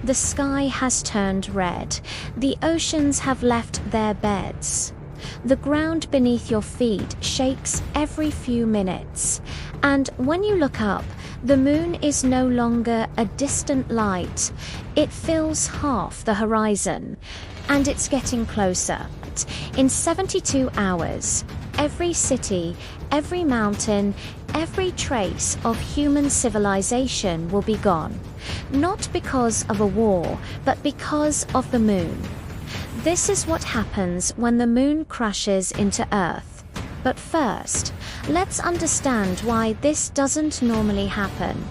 The sky has turned red. The oceans have left their beds. The ground beneath your feet shakes every few minutes. And when you look up, the moon is no longer a distant light. It fills half the horizon, and it's getting closer. In 72 hours, every city, every mountain, every trace of human civilization will be gone. Not because of a war, but because of the moon. This is what happens when the moon crashes into Earth. But first, let's understand why this doesn't normally happen.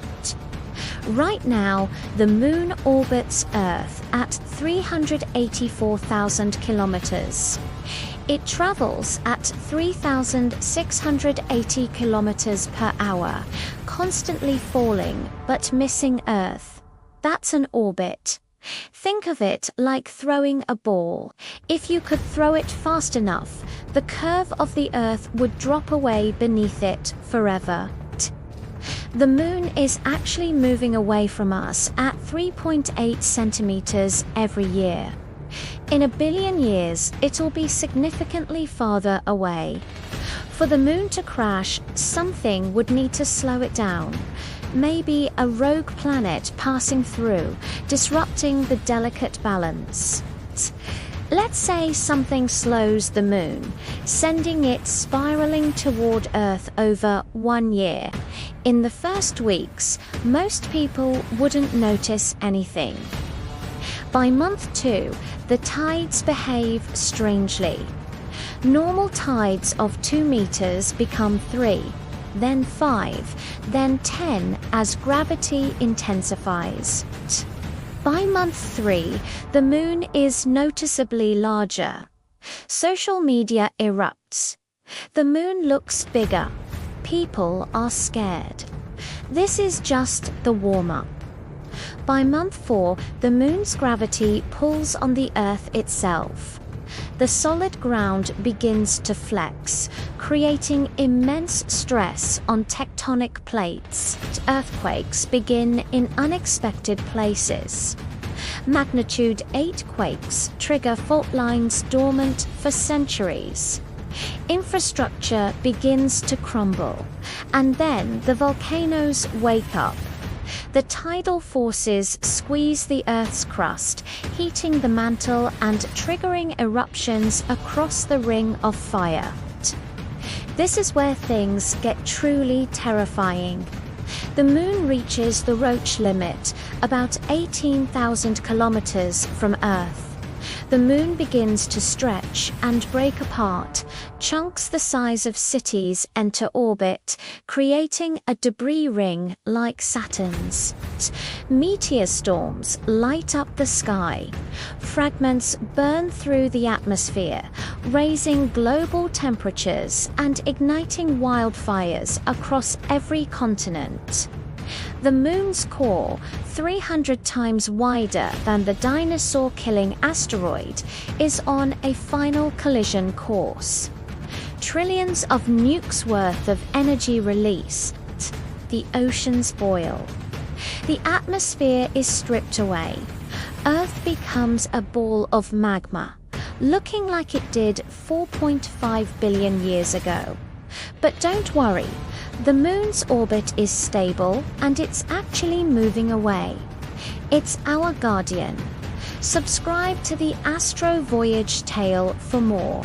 Right now, the moon orbits Earth at 384,000 kilometers. It travels at 3,680 kilometers per hour, constantly falling but missing Earth. That's an orbit. Think of it like throwing a ball. If you could throw it fast enough, the curve of the Earth would drop away beneath it forever. The moon is actually moving away from us at 3.8 centimeters every year. In a billion years, it'll be significantly farther away. For the moon to crash, something would need to slow it down. Maybe a rogue planet passing through, disrupting the delicate balance. Let's say something slows the moon, sending it spiraling toward Earth over 1 year. In the first weeks, most people wouldn't notice anything. By month 2, the tides behave strangely. Normal tides of 2 meters become 3, then 5, then 10 as gravity intensifies. By month 3, the moon is noticeably larger. Social media erupts. The moon looks bigger. People are scared. This is just the warm-up. By month 4, the moon's gravity pulls on the Earth itself. The solid ground begins to flex, creating immense stress on tectonic plates. Earthquakes begin in unexpected places. Magnitude 8 quakes trigger fault lines dormant for centuries. Infrastructure begins to crumble, and then the volcanoes wake up. The tidal forces squeeze the Earth's crust, heating the mantle and triggering eruptions across the ring of fire. This is where things get truly terrifying. The moon reaches the Roche limit, about 18,000 kilometers from Earth. The moon begins to stretch and break apart. Chunks the size of cities enter orbit, creating a debris ring like Saturn's. Meteor storms light up the sky. Fragments burn through the atmosphere, raising global temperatures and igniting wildfires across every continent. The moon's core, 300 times wider than the dinosaur-killing asteroid, is on a final collision course. Trillions of nukes worth of energy released. The oceans boil. The atmosphere is stripped away. Earth becomes a ball of magma, looking like it did 4.5 billion years ago. But don't worry. The moon's orbit is stable, and it's actually moving away. It's our guardian. Subscribe to the Astro Voyage tale for more.